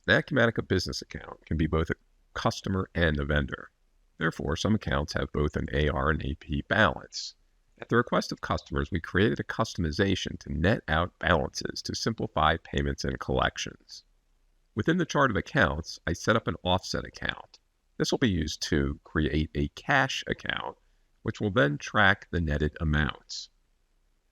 An Acumatica business account can be both a customer and a vendor. Therefore, some accounts have both an AR and AP balance. At the request of customers, we created a customization to net out balances to simplify payments and collections. Within the chart of accounts, I set up an offset account. This will be used to create a cash account, which will then track the netted amounts.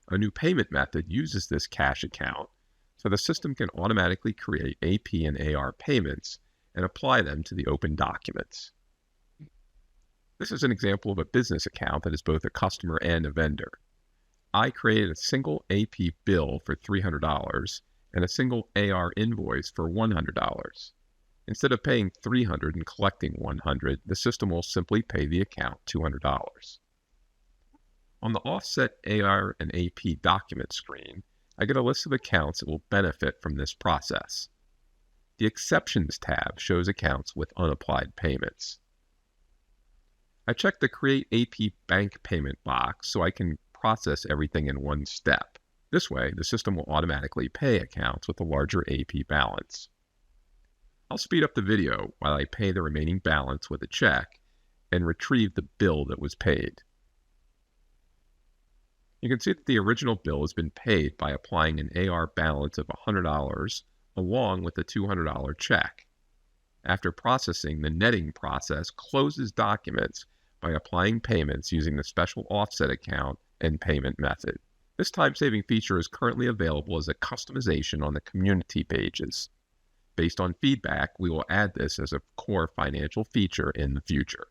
A new payment method uses this cash account, so the system can automatically create AP and AR payments and apply them to the open documents. This is an example of a business account that is both a customer and a vendor. I created a single AP bill for $300 and a single AR invoice for $100. Instead of paying $300 and collecting $100, the system will simply pay the account $200. On the Offset AR and AP document screen, I get a list of accounts that will benefit from this process. The Exceptions tab shows accounts with unapplied payments. I check the Create AP Bank Payment box so I can process everything in one step. This way, the system will automatically pay accounts with a larger AP balance. I'll speed up the video while I pay the remaining balance with a check and retrieve the bill that was paid. You can see that the original bill has been paid by applying an AR balance of $100 along with a $200 check. After processing, the netting process closes documents by applying payments using the special offset account and payment method. This time-saving feature is currently available as a customization on the community pages. Based on feedback, we will add this as a core financial feature in the future.